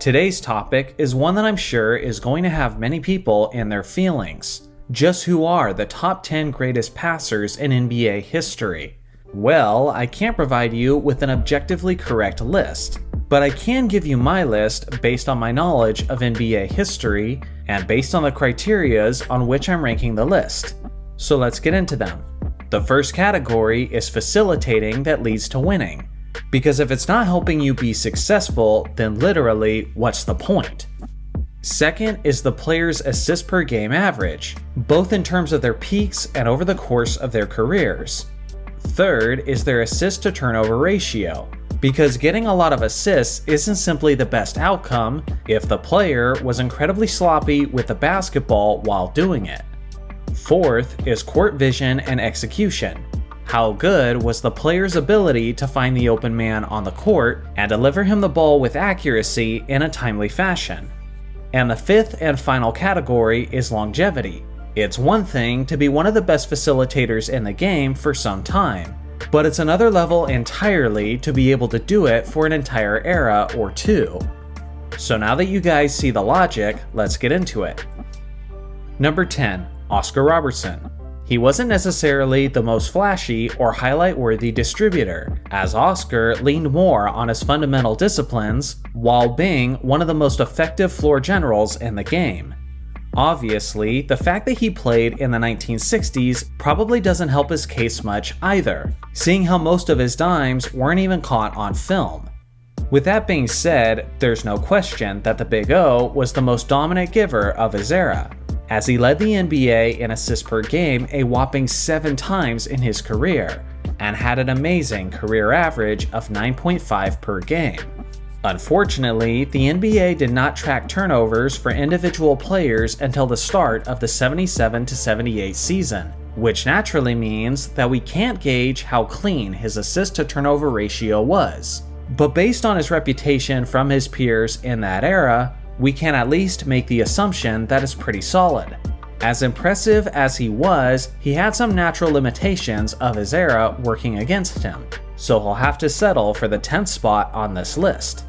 Today's topic is one that I'm sure is going to have many people in their feelings. Just who are the top 10 greatest passers in NBA history? Well, I can't provide you with an objectively correct list, but I can give you my list based on my knowledge of NBA history and based on the criterias on which I'm ranking the list. So let's get into them. The first category is facilitating that leads to winning. Because if it's not helping you be successful, then literally, what's the point? Second is the player's assists per game average, both in terms of their peaks and over the course of their careers. Third is their assist to turnover ratio, because getting a lot of assists isn't simply the best outcome if the player was incredibly sloppy with the basketball while doing it. Fourth is court vision and execution. How good was the player's ability to find the open man on the court and deliver him the ball with accuracy in a timely fashion? And the fifth and final category is longevity. It's one thing to be one of the best facilitators in the game for some time, but it's another level entirely to be able to do it for an entire era or two. So now that you guys see the logic, let's get into it. Number 10, Oscar Robertson. He wasn't necessarily the most flashy or highlight-worthy distributor, as Oscar leaned more on his fundamental disciplines while being one of the most effective floor generals in the game. Obviously, the fact that he played in the 1960s probably doesn't help his case much either, seeing how most of his dimes weren't even caught on film. With that being said, there's no question that the Big O was the most dominant giver of his era, as he led the NBA in assists per game a whopping 7 times in his career, and had an amazing career average of 9.5 per game. Unfortunately, the NBA did not track turnovers for individual players until the start of the 77-78 season, which naturally means that we can't gauge how clean his assist-to-turnover ratio was. But based on his reputation from his peers in that era, we can at least make the assumption that it's pretty solid. As impressive as he was, he had some natural limitations of his era working against him, so he'll have to settle for the 10th spot on this list.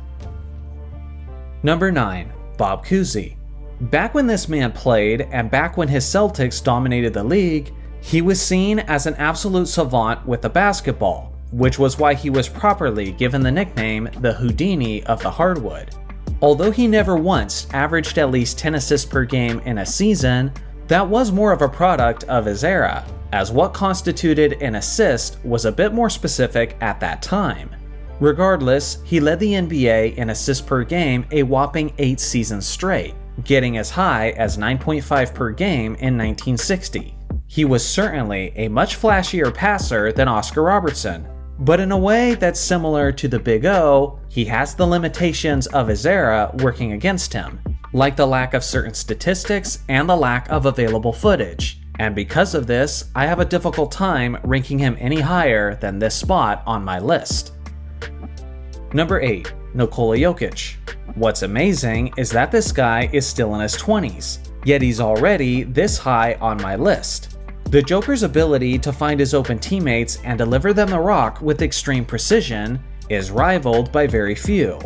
Number 9, Bob Koozie. Back when this man played, and back when his Celtics dominated the league, he was seen as an absolute savant with the basketball, which was why he was properly given the nickname the Houdini of the hardwood. Although he never once averaged at least 10 assists per game in a season, that was more of a product of his era, as what constituted an assist was a bit more specific at that time. Regardless, he led the NBA in assists per game a whopping 8 seasons straight, getting as high as 9.5 per game in 1960. He was certainly a much flashier passer than Oscar Robertson, but in a way that's similar to the Big O, he has the limitations of his era working against him, like the lack of certain statistics and the lack of available footage. And because of this, I have a difficult time ranking him any higher than this spot on my list. Number 8, Nikola Jokic. What's amazing is that this guy is still in his 20s, yet he's already this high on my list. The Joker's ability to find his open teammates and deliver them the rock with extreme precision is rivaled by very few.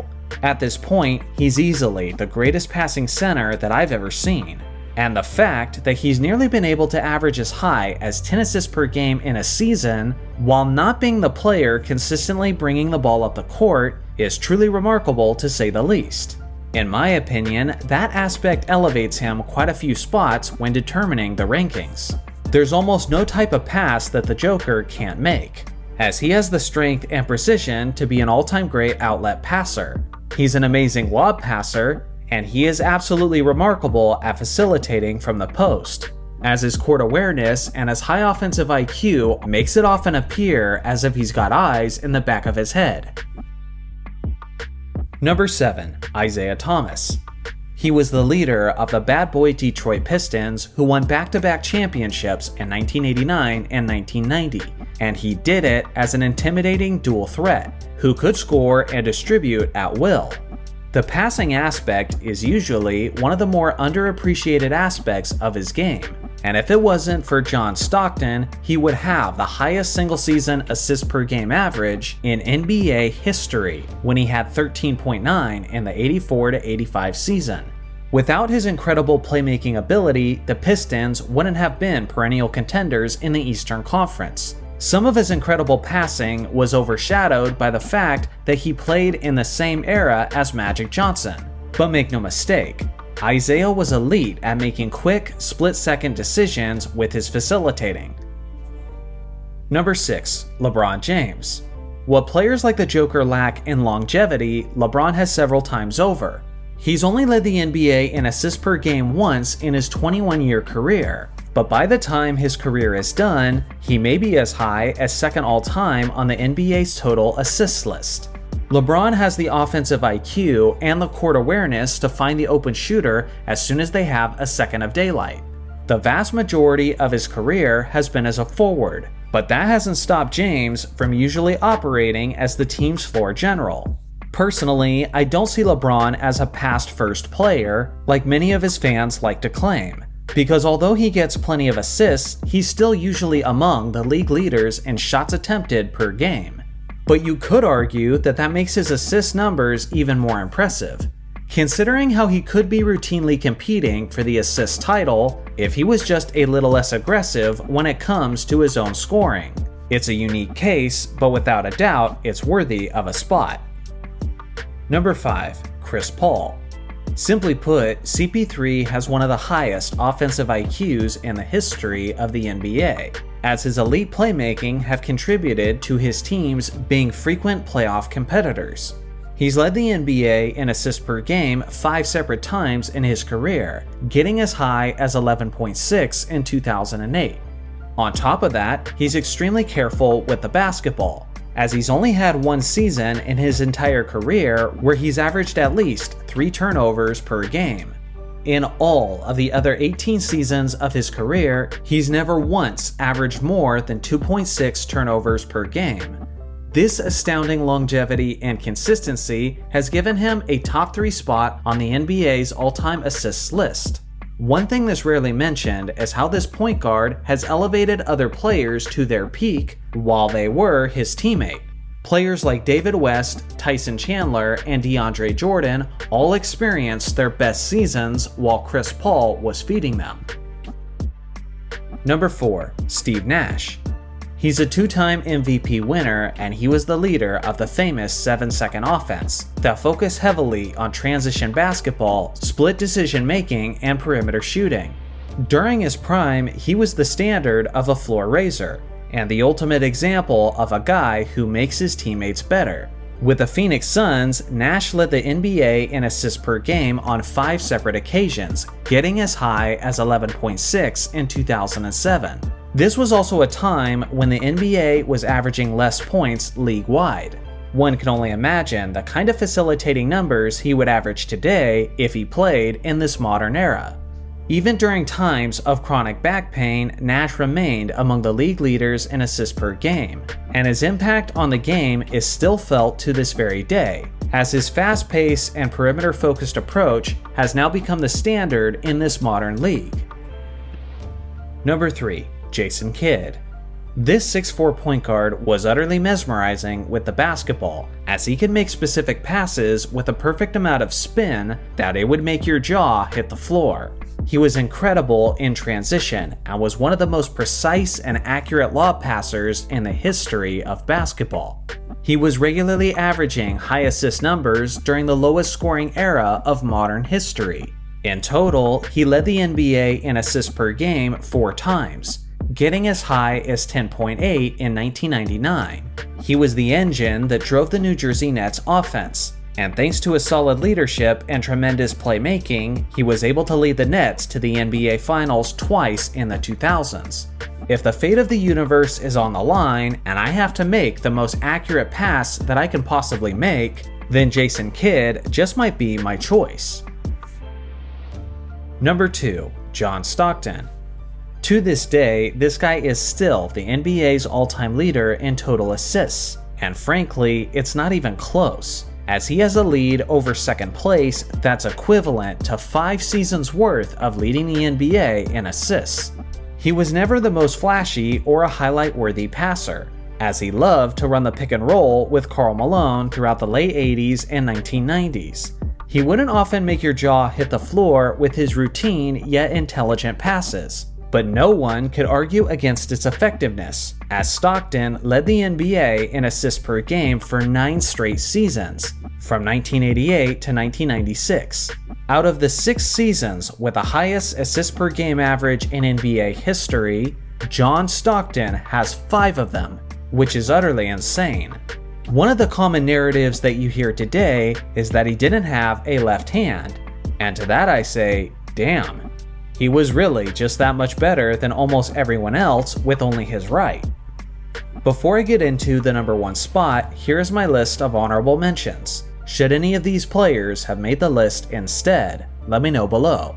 At this point, he's easily the greatest passing center that I've ever seen. And the fact that he's nearly been able to average as high as 10 assists per game in a season while not being the player consistently bringing the ball up the court is truly remarkable to say the least. In my opinion, that aspect elevates him quite a few spots when determining the rankings. There's almost no type of pass that the Joker can't make, as he has the strength and precision to be an all-time great outlet passer. He's an amazing lob passer, and he is absolutely remarkable at facilitating from the post, as his court awareness and his high offensive IQ makes it often appear as if he's got eyes in the back of his head. Number 7, Isaiah Thomas. He was the leader of the bad boy Detroit Pistons, who won back-to-back championships in 1989 and 1990, and he did it as an intimidating dual threat, who could score and distribute at will. The passing aspect is usually one of the more underappreciated aspects of his game, And if it wasn't for John Stockton, he would have the highest single-season assists per game average in NBA history when he had 13.9 in the 84-85 season. Without his incredible playmaking ability, the Pistons wouldn't have been perennial contenders in the Eastern Conference. Some of his incredible passing was overshadowed by the fact that he played in the same era as Magic Johnson. But make no mistake, Isaiah was elite at making quick, split-second decisions with his facilitating. Number 6. LeBron James. What players like the Joker lack in longevity, LeBron has several times over. He's only led the NBA in assists per game once in his 21-year career, but by the time his career is done, he may be as high as second all-time on the NBA's total assists list. LeBron has the offensive IQ and the court awareness to find the open shooter as soon as they have a second of daylight. The vast majority of his career has been as a forward, but that hasn't stopped James from usually operating as the team's floor general. Personally, I don't see LeBron as a pass-first player, like many of his fans like to claim, because although he gets plenty of assists, he's still usually among the league leaders in shots attempted per game. But you could argue that that makes his assist numbers even more impressive, considering how he could be routinely competing for the assist title if he was just a little less aggressive when it comes to his own scoring. It's a unique case, but without a doubt, it's worthy of a spot. Number 5. Chris Paul. Simply put, CP3 has one of the highest offensive IQs in the history of the NBA, as his elite playmaking have contributed to his teams being frequent playoff competitors. He's led the NBA in assists per game 5 separate times in his career, getting as high as 11.6 in 2008. On top of that, he's extremely careful with the basketball, as he's only had one season in his entire career where he's averaged at least 3 turnovers per game. In all of the other 18 seasons of his career, he's never once averaged more than 2.6 turnovers per game. This astounding longevity and consistency has given him a top 3 spot on the NBA's all-time assists list. One thing that's rarely mentioned is how this point guard has elevated other players to their peak while they were his teammate. Players like David West, Tyson Chandler, and DeAndre Jordan all experienced their best seasons while Chris Paul was feeding them. Number 4. Steve Nash. He's a 2-time MVP winner, and he was the leader of the famous 7-second offense that focused heavily on transition basketball, split decision-making, and perimeter shooting. During his prime, he was the standard of a floor raiser, and the ultimate example of a guy who makes his teammates better. With the Phoenix Suns, Nash led the NBA in assists per game on 5 separate occasions, getting as high as 11.6 in 2007. This was also a time when the NBA was averaging less points league-wide. One can only imagine the kind of facilitating numbers he would average today if he played in this modern era. Even during times of chronic back pain, Nash remained among the league leaders in assists per game, and his impact on the game is still felt to this very day, as his fast-paced and perimeter-focused approach has now become the standard in this modern league. Number 3. Jason Kidd. This 6'4" point guard was utterly mesmerizing with the basketball, as he could make specific passes with a perfect amount of spin that it would make your jaw hit the floor. He was incredible in transition and was one of the most precise and accurate lob passers in the history of basketball. He was regularly averaging high assist numbers during the lowest scoring era of modern history. In total, he led the NBA in assists per game 4 times, getting as high as 10.8 in 1999. He was the engine that drove the New Jersey Nets offense, and thanks to his solid leadership and tremendous playmaking, he was able to lead the Nets to the NBA Finals twice in the 2000s. If the fate of the universe is on the line, and I have to make the most accurate pass that I can possibly make, then Jason Kidd just might be my choice. Number 2. John Stockton. To this day, this guy is still the NBA's all-time leader in total assists, and frankly, it's not even close, as he has a lead over second place that's equivalent to 5 seasons worth of leading the NBA in assists. He was never the most flashy or a highlight-worthy passer, as he loved to run the pick and roll with Karl Malone throughout the late 80s and 1990s. He wouldn't often make your jaw hit the floor with his routine yet intelligent passes, but no one could argue against its effectiveness, as Stockton led the NBA in assists per game for 9 straight seasons, from 1988 to 1996. Out of the 6 seasons with the highest assists per game average in NBA history, John Stockton has 5 of them, which is utterly insane. One of the common narratives that you hear today is that he didn't have a left hand, and to that I say, damn. He was really just that much better than almost everyone else with only his right. Before I get into the number 1 spot, here's my list of honorable mentions. Should any of these players have made the list instead, let me know below.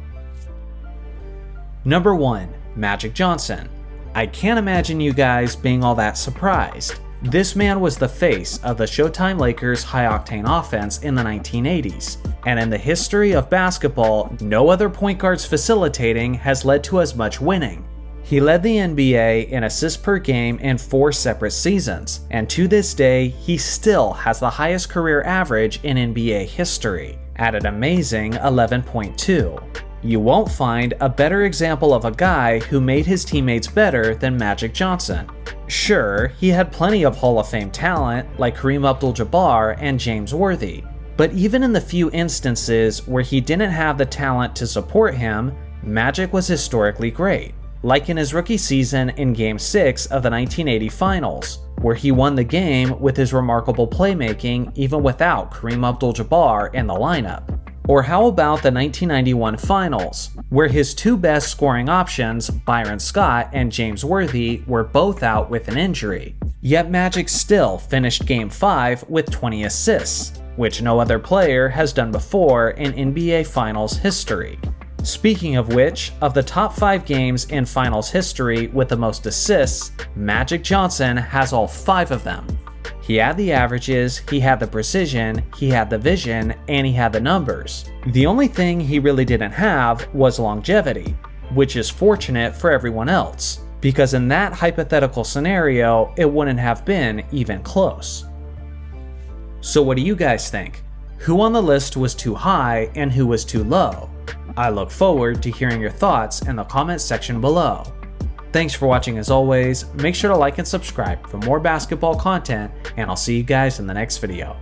Number 1, Magic Johnson. I can't imagine you guys being all that surprised. This man was the face of the Showtime Lakers high-octane offense in the 1980s, and in the history of basketball, no other point guard's facilitating has led to as much winning. He led the NBA in assists per game in 4 separate seasons, and to this day, he still has the highest career average in NBA history, at an amazing 11.2. You won't find a better example of a guy who made his teammates better than Magic Johnson. Sure, he had plenty of Hall of Fame talent like Kareem Abdul-Jabbar and James Worthy, but even in the few instances where he didn't have the talent to support him, Magic was historically great, like in his rookie season in Game 6 of the 1980 Finals, where he won the game with his remarkable playmaking even without Kareem Abdul-Jabbar in the lineup. Or how about the 1991 Finals, where his 2 best scoring options, Byron Scott and James Worthy, were both out with an injury. Yet Magic still finished Game 5 with 20 assists, which no other player has done before in NBA Finals history. Speaking of which, of the top 5 games in Finals history with the most assists, Magic Johnson has all 5 of them. He had the averages, he had the precision, he had the vision, and he had the numbers. The only thing he really didn't have was longevity, which is fortunate for everyone else, because in that hypothetical scenario, it wouldn't have been even close. So what do you guys think? Who on the list was too high and who was too low? I look forward to hearing your thoughts in the comment section below. Thanks for watching as always, make sure to like and subscribe for more basketball content, and I'll see you guys in the next video.